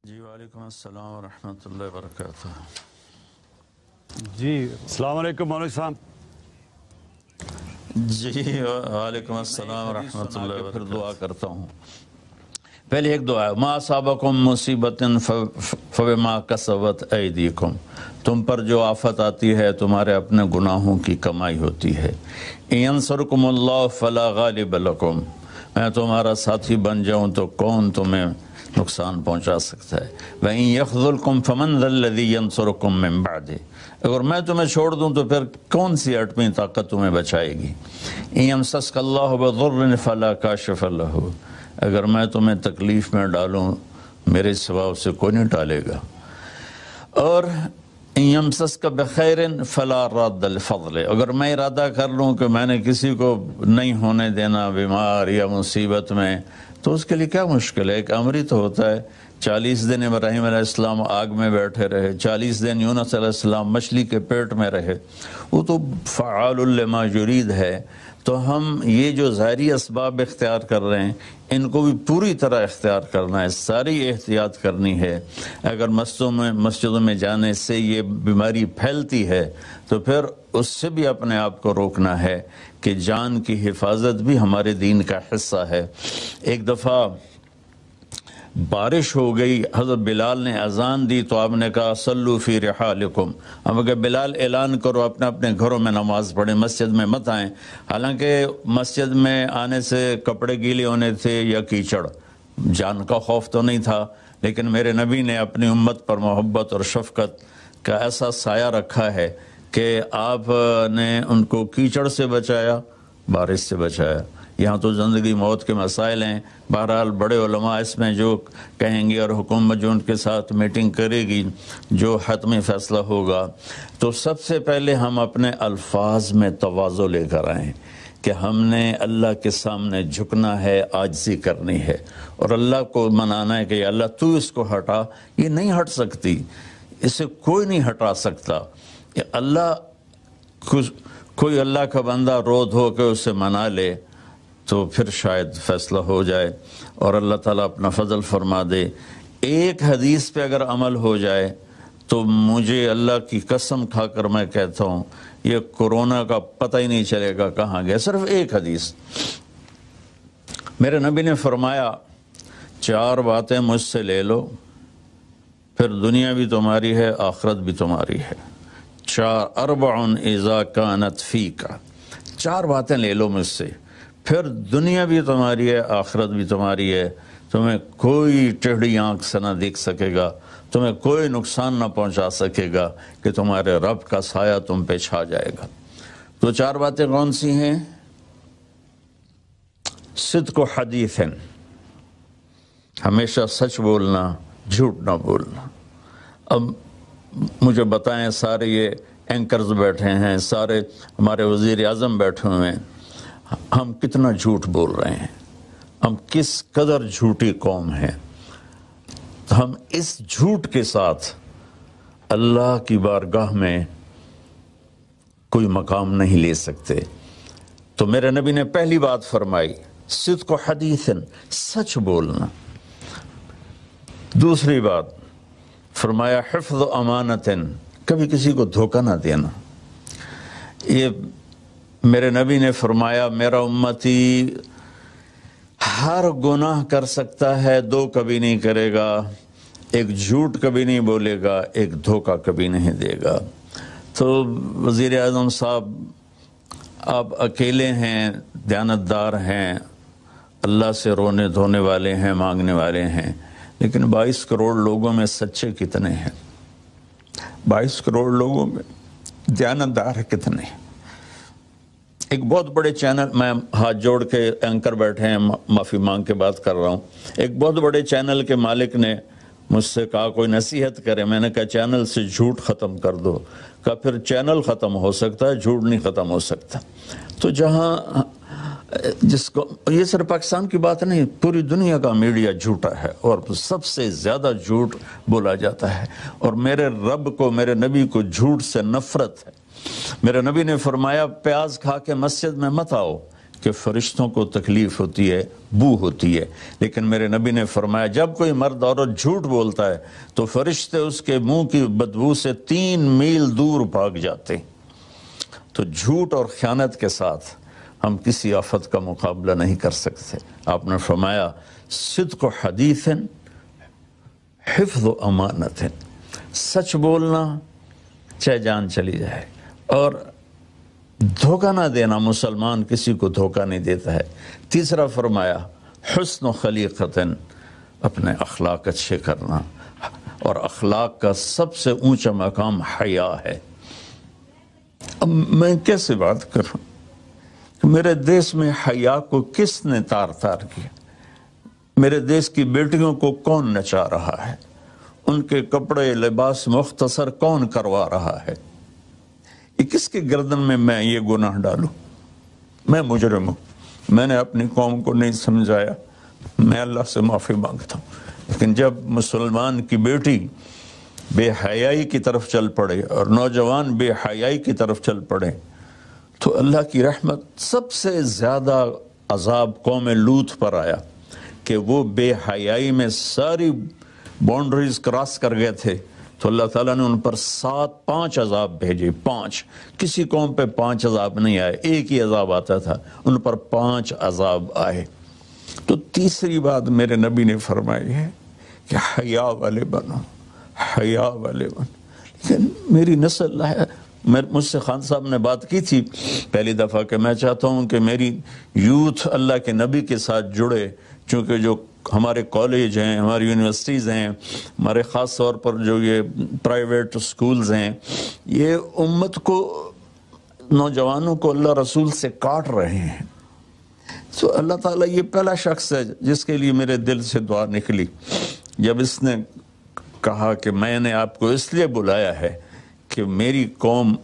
جی وعلیکم السلام ورحمۃ اللہ وبرکاتہ۔ جی السلام علیکم مولوی صاحب۔ جی وعلیکم السلام ورحمۃ اللہ وبرکاتہ۔ پھر دعا کرتا ہوں۔ پہلے ایک دعا ہے، ما اصابکم مصیبت فبما کسبت ایدیکم، تم پر جو آفت آتی ہے تمہارے اپنے گناہوں کی کمائی ہوتی ہے۔ ان ینصرکم اللہ فلا غالب لکم، میں تمہارا ساتھی بن جاؤں تو کون تمہیں نقصان پہنچا سکتا ہے۔ وَإِن يَخْذُلْكُمْ فَمَنْ ذَا الَّذِي يَنْصُرُكُمْ مِنْ بَعْدِهِ، اگر میں تمہیں چھوڑ دوں تو پھر کون سی اٹھویں طاقت تمہیں بچائے گی۔ إِن يَمْسَسْكَ اللَّهُ بِضُرٍّ فَلَا كَاشِفَ لَهُ، اگر میں تمہیں تکلیف میں ڈالوں میرے سوا اسے کوئی نہیں ٹالے گا۔ اور إِن يَمْسَسْكَ بِخَيْرٍ فَلَا رَادَّ لِفَضْلِهِ، اگر میں ارادہ کر لوں کہ میں نے کسی کو نہیں ہونے دینا بیمار یا مصیبت میں تو اس کے لیے کیا مشکل ہے۔ ایک امر ہی تو ہوتا ہے۔ 40 دن ابراہیم علیہ السلام آگ میں بیٹھے رہے، 40 دن یونس علیہ السلام مچھلی کے پیٹ میں رہے، وہ تو فعال لما یرید ہے۔ تو ہم یہ جو ظاہری اسباب اختیار کر رہے ہیں ان کو بھی پوری طرح اختیار کرنا ہے، ساری احتیاط کرنی ہے۔ اگر مسجدوں میں جانے سے یہ بیماری پھیلتی ہے تو پھر اس سے بھی اپنے آپ کو روکنا ہے کہ جان کی حفاظت بھی ہمارے دین کا حصہ ہے۔ ایک دفعہ بارش ہو گئی، حضرت بلال نے اذان دی تو آپ نے کہا صلو فی رحالکم، ہم اگر بلال اعلان کرو اپنے اپنے گھروں میں نماز پڑھیں، مسجد میں مت آئیں۔ حالانکہ مسجد میں آنے سے کپڑے گیلے ہونے تھے یا کیچڑ، جان کا خوف تو نہیں تھا، لیکن میرے نبی نے اپنی امت پر محبت اور شفقت کا ایسا سایہ رکھا ہے کہ آپ نے ان کو کیچڑ سے بچایا، بارش سے بچایا۔ یہاں تو زندگی موت کے مسائل ہیں، بہرحال بڑے علماء اس میں جو کہیں گے اور حکومت جو ان کے ساتھ میٹنگ کرے گی، جو حتمی فیصلہ ہوگا، تو سب سے پہلے ہم اپنے الفاظ میں تواضع لے کر آئیں کہ ہم نے اللہ کے سامنے جھکنا ہے، عاجزی کرنی ہے اور اللہ کو منانا ہے کہ یا اللہ تو اس کو ہٹا، یہ نہیں ہٹ سکتی، اسے کوئی نہیں ہٹا سکتا۔ اللہ کوئی اللہ کا بندہ رو دھو کے اسے منا لے تو پھر شاید فیصلہ ہو جائے اور اللہ تعالیٰ اپنا فضل فرما دے۔ ایک حدیث پہ اگر عمل ہو جائے تو مجھے اللہ کی قسم کھا کر میں کہتا ہوں یہ کورونا کا پتہ ہی نہیں چلے گا کہاں گیا۔ صرف ایک حدیث، میرے نبی نے فرمایا 4 باتیں مجھ سے لے لو پھر دنیا بھی تمہاری ہے آخرت بھی تمہاری ہے۔ 4 اذا کانت فیک، 4 باتیں لے لو مجھ سے پھر دنیا بھی تمہاری ہے آخرت بھی تمہاری ہے، تمہیں کوئی ٹیڑھی آنکھ سے نہ دیکھ سکے گا، تمہیں کوئی نقصان نہ پہنچا سکے گا کہ تمہارے رب کا سایہ تم پہ چھا جائے گا۔ تو 4 باتیں کون سی ہیں؟ صدق و حدیث، ہمیشہ سچ بولنا، جھوٹ نہ بولنا۔ اب مجھے بتائیں، سارے یہ اینکرز بیٹھے ہیں، سارے ہمارے وزیر اعظم بیٹھے ہوئے ہیں، ہم کتنا جھوٹ بول رہے ہیں، ہم کس قدر جھوٹی قوم ہیں۔ تو ہم اس جھوٹ کے ساتھ اللہ کی بارگاہ میں کوئی مقام نہیں لے سکتے۔ تو میرے نبی نے پہلی بات فرمائی صدق و حدیث، سچ بولنا۔ دوسری بات فرمایا حفظ و امانت، کبھی کسی کو دھوکہ نہ دینا۔ یہ میرے نبی نے فرمایا میرا امتی ہر گناہ کر سکتا ہے، 2 کبھی نہیں کرے گا، ایک جھوٹ کبھی نہیں بولے گا، ایک دھوکہ کبھی نہیں دے گا۔ تو وزیر اعظم صاحب آپ اکیلے ہیں، دیانتدار ہیں، اللہ سے رونے دھونے والے ہیں، مانگنے والے ہیں، لیکن 22 کروڑ لوگوں میں سچے کتنے ہیں؟ 22 کروڑ لوگوں میں دیانتدار کتنے ہیں؟ ایک بہت بڑے چینل، میں ہاتھ جوڑ کے اینکر بیٹھے ہیں، معافی مانگ کے بات کر رہا ہوں، ایک بہت بڑے چینل کے مالک نے مجھ سے کہا کوئی نصیحت کرے، میں نے کہا چینل سے جھوٹ ختم کر دو۔ کہا پھر چینل ختم ہو سکتا ہے، جھوٹ نہیں ختم ہو سکتا۔ تو جہاں جس کو، یہ صرف پاکستان کی بات نہیں، پوری دنیا کا میڈیا جھوٹا ہے اور سب سے زیادہ جھوٹ بولا جاتا ہے، اور میرے رب کو، میرے نبی کو جھوٹ سے نفرت ہے۔ میرے نبی نے فرمایا پیاز کھا کے مسجد میں مت آؤ، کہ فرشتوں کو تکلیف ہوتی ہے، بو ہوتی ہے، لیکن میرے نبی نے فرمایا جب کوئی مرد عورت جھوٹ بولتا ہے تو فرشتے اس کے منہ کی بدبو سے 3 میل دور بھاگ جاتے ہیں۔ تو جھوٹ اور خیانت کے ساتھ ہم کسی آفت کا مقابلہ نہیں کر سکتے۔ آپ نے فرمایا صدق حدیث حفظ و امانت، سچ بولنا چاہے جان چلی جائے، اور دھوکہ نہ دینا، مسلمان کسی کو دھوکہ نہیں دیتا ہے۔ تیسرا فرمایا حسن و خلیقت، اپنے اخلاق اچھے کرنا، اور اخلاق کا سب سے اونچا مقام حیا ہے۔ اب میں کیسے بات کروں؟ میرے دیش میں حیا کو کس نے تار تار کیا؟ میرے دیش کی بیٹیوں کو کون نچا رہا ہے؟ ان کے کپڑے لباس مختصر کون کروا رہا ہے؟ یہ کس کے گردن میں یہ گناہ ڈالوں؟ میں مجرم ہوں، میں نے اپنی قوم کو نہیں سمجھایا، میں اللہ سے معافی مانگتا ہوں۔ لیکن جب مسلمان کی بیٹی بے حیائی کی طرف چل پڑے اور نوجوان بے حیائی کی طرف چل پڑے تو اللہ کی رحمت، سب سے زیادہ عذاب قوم لوط پر آیا کہ وہ بے حیائی میں ساری باؤنڈریز کراس کر گئے تھے، تو اللہ تعالیٰ نے ان پر 5 عذاب بھیجے۔ 5، کسی قوم پہ 5 عذاب نہیں آئے، ایک ہی عذاب آتا تھا، ان پر 5 عذاب آئے۔ تو تیسری بات میرے نبی نے فرمائی ہے کہ حیا والے بنو، حیا والے بنو۔ لیکن میری نسل ہے، مجھ سے خان صاحب نے بات کی تھی پہلی دفعہ کہ میں چاہتا ہوں کہ میری یوتھ اللہ کے نبی کے ساتھ جڑے، چونکہ جو ہمارے کالج ہیں، ہماری یونیورسٹیز ہیں، ہمارے خاص طور پر جو یہ پرائیویٹ سکولز ہیں، یہ امت کو، نوجوانوں کو اللہ رسول سے کاٹ رہے ہیں۔ تو اللہ تعالیٰ یہ پہلا شخص ہے جس کے لیے میرے دل سے دعا نکلی جب اس نے کہا کہ میں نے آپ کو اس لیے بلایا ہے کہ میری قوم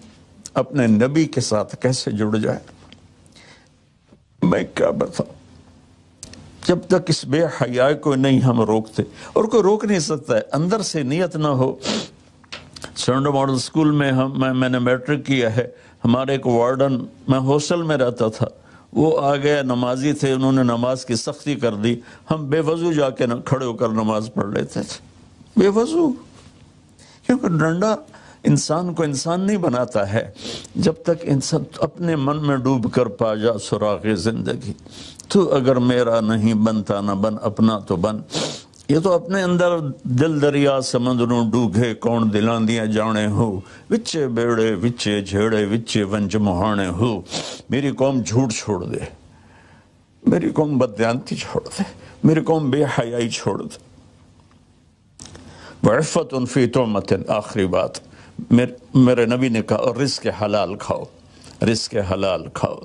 اپنے نبی کے ساتھ کیسے جڑ جائے۔ میں کیا بتاؤں، جب تک اس بے حیائی کو نہیں ہم روکتے، اور کوئی روک نہیں سکتا ہے، اندر سے نیت نہ ہو۔ سرنڈو ماڈل سکول میں میں نے میٹرک کیا ہے، ہمارے ایک وارڈن، میں ہاسٹل میں رہتا تھا، وہ آ گئے، نمازی تھے، انہوں نے نماز کی سختی کر دی، ہم بے وضو جا کے کھڑے ہو کر نماز پڑھ لیتے تھے، بے وضو، کیونکہ ڈنڈا انسان کو انسان نہیں بناتا ہے جب تک انسان اپنے من میں ڈوب کر پا جا سراغ زندگی۔ تو اگر میرا نہیں بنتا نہ بن اپنا تو بن، یہ تو اپنے اندر دل دریا سمندروں ڈوگے کون دلاندیاں جانے ہو، وچے بیڑے وچے جھیڑے وچے ونج مہانے ہو۔ میری قوم جھوٹ چھوڑ دے، میری قوم بددیانتی چھوڑ دے، میری قوم بے حیائی چھوڑ دے۔ وعفت فی طعمۃ، آخری بات میرے نبی نے کہا رزق حلال کھاؤ، رزق حلال کھاؤ،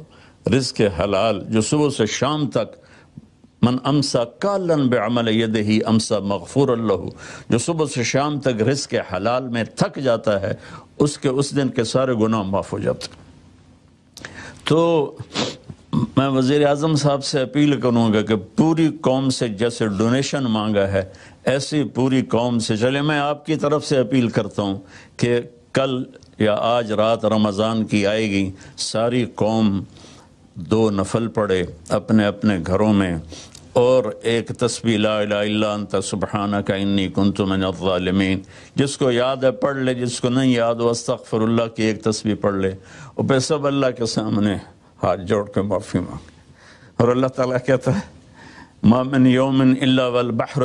رزق حلال جو صبح سے شام تک، من امسا کالن بعمل یدہ امسا مغفور لہ، جو صبح سے شام تک رزق حلال میں تھک جاتا ہے اس کے اس دن کے سارے گناہ معاف ہو جاتے۔ تو میں وزیر اعظم صاحب سے اپیل کروں گا کہ پوری قوم سے جیسے ڈونیشن مانگا ہے ایسی پوری قوم سے چلے۔ میں آپ کی طرف سے اپیل کرتا ہوں کہ کل یا آج رات رمضان کی آئے گی، ساری قوم 2 نفل پڑھے اپنے اپنے گھروں میں، اور ایک تسبیح لا الہ الا انت سبحانک انی کنت من الظالمین، جس کو یاد ہے پڑھ لے، جس کو نہیں یاد ہو استغفر اللہ کی ایک تسبیح پڑھ لے، اور پھر سب اللہ کے سامنے ہاتھ جوڑ کے معافی مانگے۔ اور اللہ تعالیٰ کہتا ہے ما من یوم الا والبحر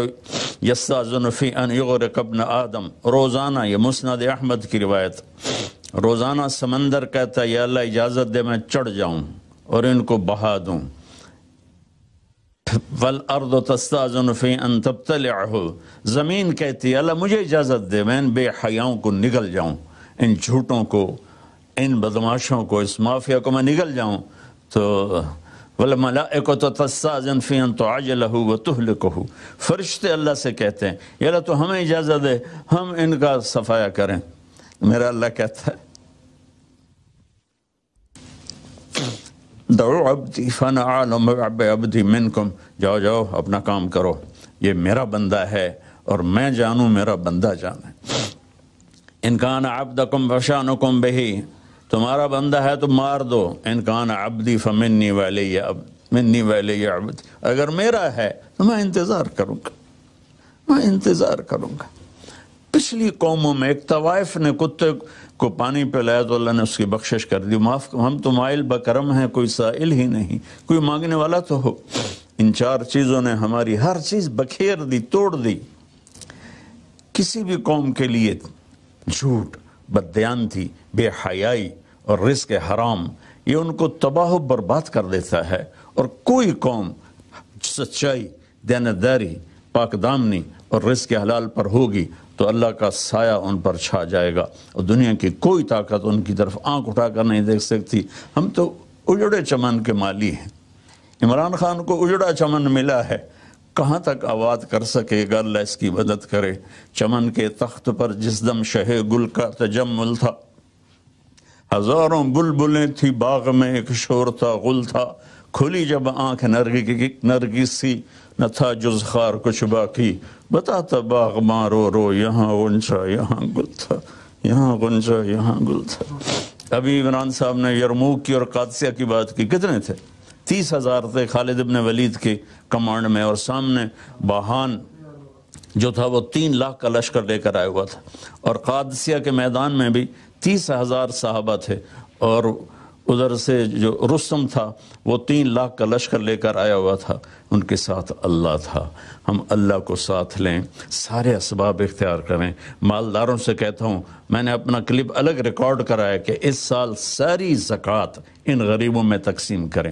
یستاذن فی ان یغرق ابن آدم، روزانہ، یہ مسند احمد کی روایت، روزانہ سمندر کہتا ہے یا اللہ اجازت دے میں چڑھ جاؤں اور ان کو بہا دوں۔ والارض تستاذن فی ان تبتلعہ، زمین کہتی ہے اللہ مجھے اجازت دے میں ان بے حیاؤں کو نگل جاؤں، ان جھوٹوں کو، ان بدماشوں کو، اس مافیا کو میں نگل جاؤں۔ تو والملائکۃ تستاذن فی ان تعجلہ وتہلکہ، فرشتے اللہ سے کہتے ہیں یا اللہ تو ہمیں اجازت دے ہم ان کا صفایا کریں۔ میرا اللہ کہتا ہے دعو عبدی فانا اعلم بعبدی منکم، جاؤ جاؤ اپنا کام کرو، یہ میرا بندہ ہے اور میں جانوں میرا بندہ جانے۔ ان کان عبدکم فشانکم بہ، تمہارا بندہ ہے تو مار دو، ان کان عبدی فمنی وعلی منی وعلی عبد، اگر میرا ہے تو میں انتظار کروں گا، میں انتظار کروں گا۔ پچھلی قوموں میں ایک طوائف نے کتے کو پانی پلایا تو اللہ نے اس کی بخشش کر دی، معاف، ہم تو مائل بکرم ہیں، کوئی سائل ہی نہیں، کوئی مانگنے والا تو ہو۔ ان 4 چیزوں نے ہماری ہر چیز بکھیر دی، توڑ دی۔ کسی بھی قوم کے لیے جھوٹ، بددیانتی، بے حیائی اور رزق حرام یہ ان کو تباہ و برباد کر دیتا ہے، اور کوئی قوم سچائی، دیانتداری، پاک دامنی اور رزق حلال پر ہوگی تو اللہ کا سایہ ان پر چھا جائے گا، اور دنیا کی کوئی طاقت ان کی طرف آنکھ اٹھا کر نہیں دیکھ سکتی۔ ہم تو اجڑے چمن کے مالی ہیں، عمران خان کو اجڑا چمن ملا ہے، کہاں تک آباد کر سکے گا، اللہ اس کی مدد کرے۔ چمن کے تخت پر جس دم شہ گل کا تجمل تھا، ہزاروں بلبلیں تھی باغ میں، ایک شور تھا، غل تھا، کھلی جب آنکھ نرگس سی، نہ تھا جز خار کچھ باقی، بتاتا باغ ماں رو رو، یہاں غنچہ یہاں گل تھا، یہاں غنچہ یہاں گل تھا۔ ابھی عمران صاحب نے یرموک کی اور قادسیہ کی بات کی، کتنے تھے؟ 30,000 تھے خالد ابن ولید کے کمانڈ میں، اور سامنے باہان جو تھا وہ 3 لاکھ کا لشکر لے کر آیا ہوا تھا، اور قادسیہ کے میدان میں بھی 30,000 صحابہ تھے، اور ادھر سے جو رستم تھا وہ 3 لاکھ کا لشکر لے کر آیا ہوا تھا، ان کے ساتھ اللہ تھا۔ ہم اللہ کو ساتھ لیں، سارے اسباب اختیار کریں۔ مالداروں سے کہتا ہوں، میں نے اپنا کلپ الگ ریکارڈ کرایا کہ اس سال ساری زکوٰۃ ان غریبوں میں تقسیم کریں۔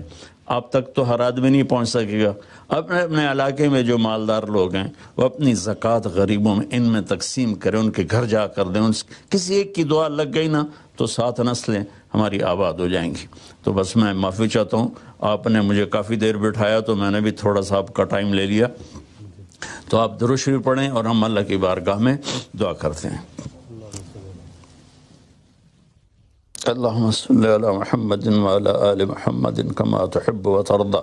آپ تک تو ہر آدمی نہیں پہنچ سکے گا، اپنے اپنے علاقے میں جو مالدار لوگ ہیں وہ اپنی زکوٰۃ غریبوں میں ان میں تقسیم کریں، ان کے گھر جا کر دیں۔ کسی ایک کی دعا لگ گئی نا تو 7 نسلیں ہماری آباد ہو جائیں گی۔ تو بس میں معافی چاہتا ہوں، آپ نے مجھے کافی دیر بٹھایا تو میں نے بھی تھوڑا سا آپ کا ٹائم لے لیا، تو آپ درود شریف پڑھیں اور ہم اللہ کی بارگاہ میں دعا کرتے ہیں۔ اللهم صل على محمد وعلى آل محمد كما تحب وترضى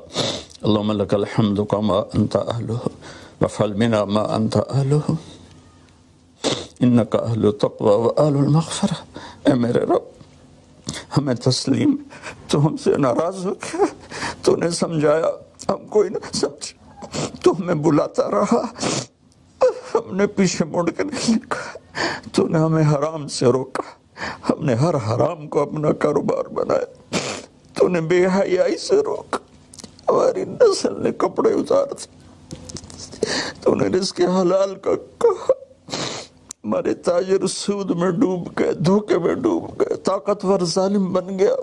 اللهم لك الحمد كما أنت أهله وافعل بنا ما أنت أهله إنك أهل التقوى وأهل المغفرة۔ اے میرے رب، ہمیں تسلیم، تو ہم سے ناراض ہو گیا، تو نے سمجھایا، ہم کوئی نہ سمجھ، تو ہمیں بلاتا رہا، ہم نے پیچھے مڑ کے نہیں دیکھا، تو نے ہمیں حرام سے روکا، ہم نے ہر حرام کو اپنا کاروبار بنایا، تو نے بے حیائی سے روکا، ہماری نسل نے کپڑے اتار دیے، تو نے رزق حلال کا کہا، ہمارے تاجر سود میں ڈوب گئے، دھوکے میں ڈوب گئے، طاقتور ظالم بن گیا،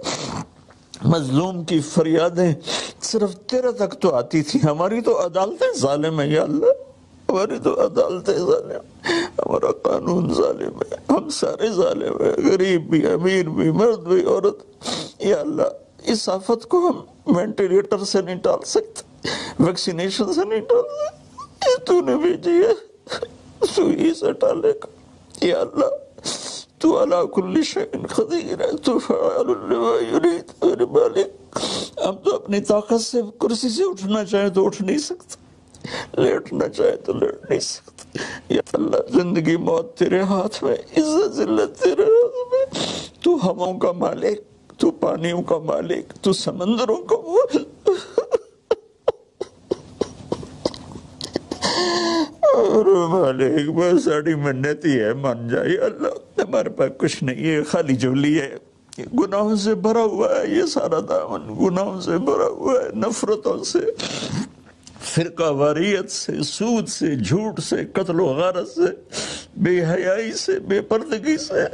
مظلوم کی فریادیں صرف تیرے تک تو آتی تھی، ہماری تو عدالتیں ظالم ہیں یا اللہ، ہماری تو عدالتیں ظالم، ہمارا قانون ظالم ہے، ہم سارے ظالم ہیں، غریب بھی، امیر بھی، مرد بھی، عورت۔ یا اللہ، اس آفت کو ہم وینٹیلیٹر سے نہیں ٹال سکتے، ویکسینیشن سے نہیں ٹال سکتے، یہ تو نے بھیجی ہے، تو ہی سے ٹالے گا۔ یا اللہ، تو علی کل شیء قدیر ہے، تو فعال لما یرید۔ میرے مالک، ہم تو اپنی طاقت سے کرسی سے اٹھنا چاہیں تو اٹھ نہیں سکتے، لیٹنا چاہے تو لیٹ نہیں سکتے۔ یا اللہ، زندگی موت تیرے ہاتھ میں، عزت ذلت تیرے ہاتھ میں، تو ہواؤں کا مالک، تو پانیوں کا مالک، تو سمندروں کا مالک۔ اور مالک، بس ساڑی منت ہی ہے، مان جائے اللہ، ہمارے پاس کچھ نہیں ہے، خالی جھولی ہے، گناہوں سے بھرا ہوا ہے، یہ سارا دامن گناہوں سے بھرا ہوا ہے، نفرتوں سے، فرقہ واریت سے، سود سے، جھوٹ سے، قتل و غارت سے، بے حیائی سے، بے پردگی سے،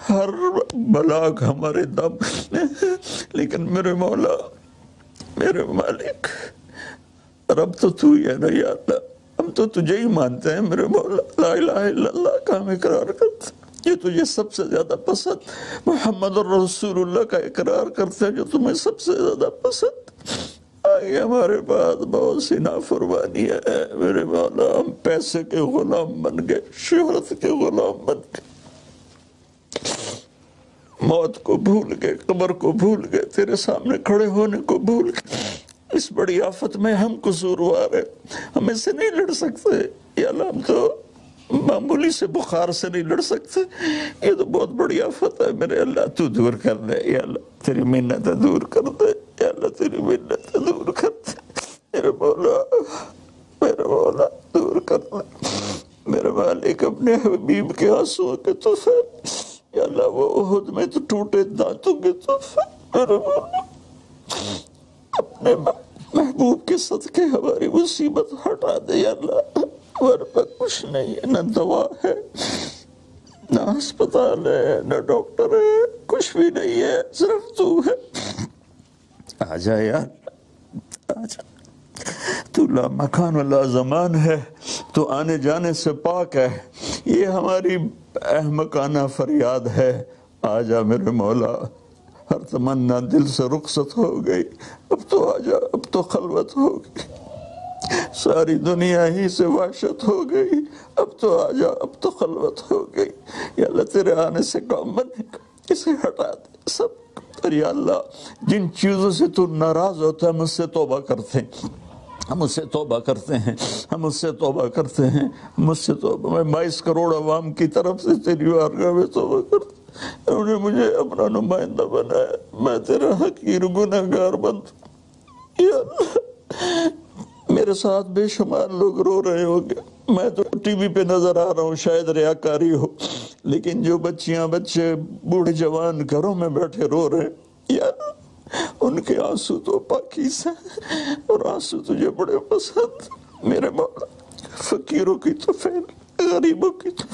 ہر بلاک ہمارے دم، لیکن میرے مولا، میرے مالک، رب تو تو ہی ہے نا یا اللہ، ہم تو تجھے ہی مانتے ہیں میرے مولا، لا الہ الا اللہ کا ہم اقرار کرتے ہیں، یہ تجھے سب سے زیادہ پسند، محمد الرسول اللہ کا اقرار کرتے ہیں جو تمہیں سب سے زیادہ پسند۔ آگے ہمارے بعد بہت سی نافرمانی ہے میرے مولا، ہم پیسے کے غلام بن گئے، شہرت کے غلام بن گئے، موت کو بھول گئے، قبر کو بھول گئے، تیرے سامنے کھڑے ہونے کو بھول گئے۔ اس بڑی آفت میں ہم قصوروار ہیں، ہم اس سے نہیں لڑ سکتے یا اللہ، ہم تو معمولی سے بخار سے نہیں لڑ سکتے، یہ تو بہت بڑی آفت ہے میرے اللہ، تو دور کر دے یا اللہ، تیری منتیں دور کر دے یا اللہ، تیری منتیں دور کر دے میرے مولا، میرے مولا دور کر دے میرے مالک، اپنے حبیب کے آنسوں کے تحفے یا اللہ، وہ احد میں تو ٹوٹے دانتوں کے تحفے میرے مولا، اپنے محبوب کے صدقے ہماری مصیبت ہٹا دے یا اللہ، ورنہ کچھ نہیں ہے، نہ دوا ہے، نہ ہسپتال ہے، نہ ڈاکٹر ہے، کچھ بھی نہیں ہے، صرف تو ہے۔ آجا یار، آجا، تو لا مکان ولا زمان ہے، تو آنے جانے سے پاک ہے، یہ ہماری احمقانہ فریاد ہے، آجا میرے مولا، ہر تمنا دل سے رخصت ہو گئی، اب تو آجا، اب تو خلوت ہو گئی، ساری دنیا ہی سے وحشت ہو گئی، اب تو آجا، اب تو خلوت ہو گئی یا اللہ، تیرے آنے سے کام بنے گا، اسے ہٹا دے سب، اور یا اللہ جن چیزوں سے تو ناراض ہوتا ہے ہم اس سے توبہ کرتے ہیں، ہم اس سے توبہ کرتے ہیں، ہم اس سے توبہ کرتے ہیں، ہم اس سے توبہ، میں 22 کروڑ عوام کی طرف سے تیری بارگاہ میں توبہ کرتا ہوں، انہوں نے مجھے اپنا نمائندہ بنایا، میں تیرا حقیر گنہگار بندہ یا اللہ، میرے ساتھ بے شمار لوگ رو رہے ہوں گے، میں تو ٹی وی پہ نظر آ رہا ہوں، شاید ریاکاری ہو، لیکن جو بچیاں بچے بوڑھے جوان گھروں میں بیٹھے رو رہے ہیں یا اللہ، ان کے آنسو تو پاکیزہ ہیں اور آنسو تجھے بڑے پسند، میرے مولا، فقیروں کی تو فیل، غریبوں کی تو،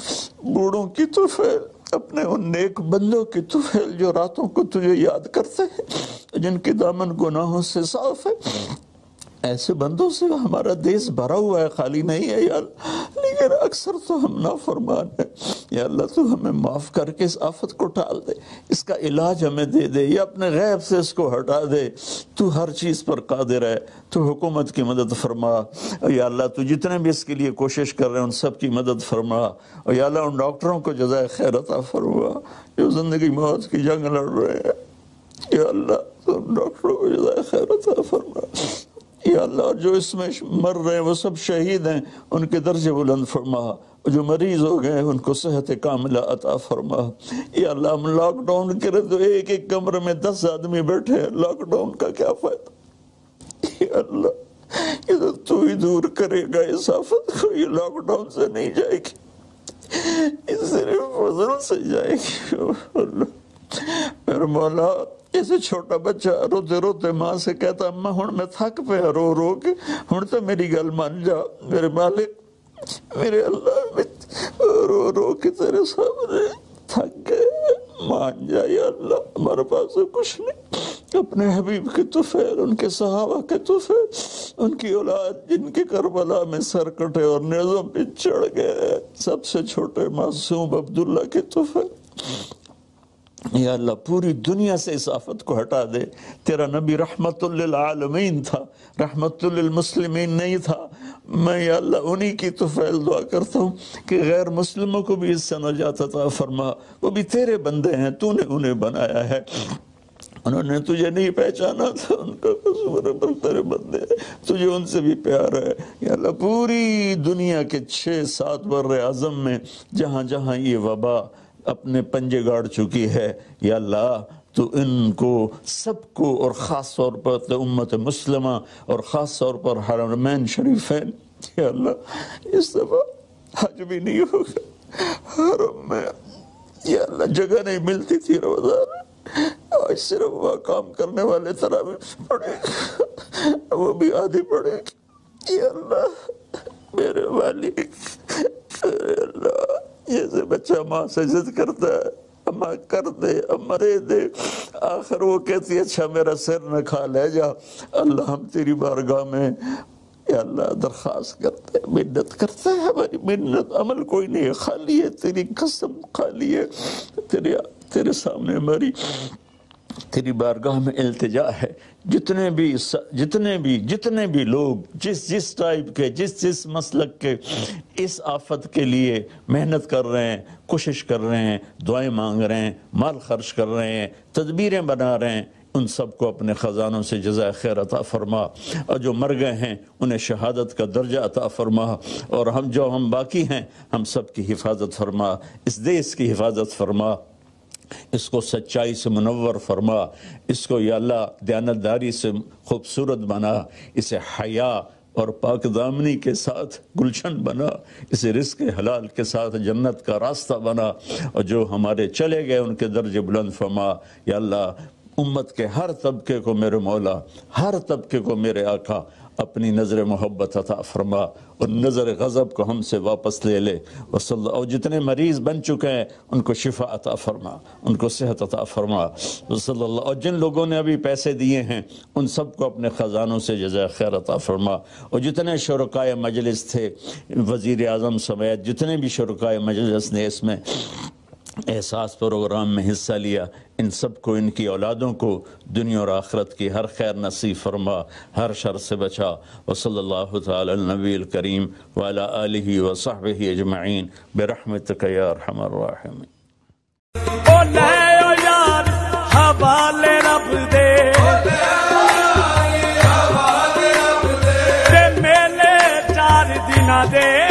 بوڑھوں کی تو فیل، اپنے ان نیک بندوں کی تو فیل جو راتوں کو تجھے یاد کرتے ہیں، جن کے دامن گناہوں سے صاف ہے، ایسے بندوں سے ہمارا دیس بھرا ہوا ہے، خالی نہیں ہے یا اللہ، لیکن اکثر تو ہم نافرمان ہیں یا اللہ، تو ہمیں معاف کر کے اس آفت کو ٹال دے، اس کا علاج ہمیں دے دے یا اپنے غیب سے اس کو ہٹا دے، تو ہر چیز پر قادر ہے، تو حکومت کی مدد فرما یا اللہ، تو جتنے بھی اس کے لیے کوشش کر رہے ہیں ان سب کی مدد فرما، اور یا اللہ ان ڈاکٹروں کو جزائے خیر عطا فرما جو زندگی موت کی جنگ لڑ رہے ہیں یا اللہ، تو ان ڈاکٹروں کو جزائے خیر عطا فرما یا اللہ، جو اس میں مر رہے ہیں وہ سب شہید ہیں، ان کے درجے بلند فرما، جو مریض ہو گئے ان کو صحت کاملہ عطا فرما یا اللہ، ہم لاک ڈاؤن کرے تو ایک ایک کمرے میں 10 آدمی بیٹھے ہیں، لاک ڈاؤن کا کیا فائدہ یا اللہ، یہ تو ہی دور کرے گا اس آفت کو، یہ لاک ڈاؤن سے نہیں جائے گی، یہ صرف فضل سے جائے گی اللہ، میرے مولا، ایسے چھوٹا بچہ روتے روتے ماں سے کہتا، اماں ہن میں تھک پہ رو رو کے، ہن تو میری گل مان جا میرے مالک، میرے اللہ، میں رو رو کے تیرے سامنے تھک گئے، مان جا یا اللہ، ہمارے پاس کچھ نہیں، اپنے حبیب کے طفیل، ان کے صحابہ کے طفیل، ان کی اولاد جن کے کربلا میں سر کٹے اور نیزوں پہ چڑھ گئے، سب سے چھوٹے معصوم عبداللہ کے طفیل یا اللہ، پوری دنیا سے اس آفت کو ہٹا دے، تیرا نبی رحمت للعالمین تھا، رحمت للمسلمین نہیں تھا، میں یا اللہ انہی کی طفیل دعا کرتا ہوں کہ غیر مسلموں کو بھی اس سے نجات عطا فرما، وہ بھی تیرے بندے ہیں، تو نے انہیں بنایا ہے، انہوں نے تجھے نہیں پہچانا تھا، ان کا قصور ہے، پر تیرے بندے ہیں، تجھے ان سے بھی پیار ہے یا اللہ، پوری دنیا کے 6-7 بر اعظم میں جہاں جہاں یہ وبا اپنے پنجے گاڑ چکی ہے یا اللہ، تو ان کو سب کو، اور خاص طور پر امت مسلمہ اور خاص طور پر حرمین شریفین یا اللہ، اس دفعہ حج بھی نہیں ہوگا حرم میں یا اللہ، جگہ نہیں ملتی تھی روزانہ، آج صرف وہ کام کرنے والے تراویح پڑھے وہ بھی آدھی پڑھے یا اللہ، میرے والد، میرے اللہ، جیسے بچہ ماں سے ضد کرتا ہے، اماں کر دے، اماں دے دے، آخر وہ کہتی ہے اچھا میرا سر نہ کھا لے جا، اللہ ہم تیری بارگاہ میں یا اللہ درخواست کرتے ہیں، منت کرتے ہیں، ہماری منت عمل کوئی نہیں ہے، خالی ہے تیری قسم، خالی ہے تیرے سامنے ہماری تیری بارگاہ میں التجا ہے، جتنے بھی لوگ جس ٹائپ کے، جس مسلک کے اس آفت کے لیے محنت کر رہے ہیں، کوشش کر رہے ہیں، دعائیں مانگ رہے ہیں، مال خرچ کر رہے ہیں، تدبیریں بنا رہے ہیں، ان سب کو اپنے خزانوں سے جزائے خیر عطا فرما، اور جو مر گئے ہیں انہیں شہادت کا درجہ عطا فرما، اور ہم باقی ہیں ہم سب کی حفاظت فرما، اس دیش کی حفاظت فرما، اس کو سچائی سے منور فرما، اس کو یا اللہ دیانتداری سے خوبصورت بنا، اسے حیا اور پاک دامنی کے ساتھ گلشن بنا، اسے رزق حلال کے ساتھ جنت کا راستہ بنا، اور جو ہمارے چلے گئے ان کے درجے بلند فرما یا اللہ۔ امت کے ہر طبقے کو میرے مولا، ہر طبقے کو میرے آقا اپنی نظر محبت عطا فرما، اور نظر غضب کو ہم سے واپس لے لے، اور جتنے مریض بن چکے ہیں ان کو شفا عطا فرما، ان کو صحت عطا فرما، اور جن لوگوں نے ابھی پیسے دیے ہیں ان سب کو اپنے خزانوں سے جزائے خیر عطا فرما، اور جتنے شرکائے مجلس تھے، وزیر اعظم سمیت جتنے بھی شرکائے مجلس نے اس میں احساس پروگرام میں حصہ لیا، ان سب کو، ان کی اولادوں کو دنیا اور آخرت کی ہر خیر نصیب فرما، ہر شر سے بچا، وصلی اللہ تعالی النبی الکریم وعلی آلہ وصحبہ اجمعین برحمتک یا ارحم الراحمین۔ او لے او یار حوالے رب دے، تے میلے 4 دن دے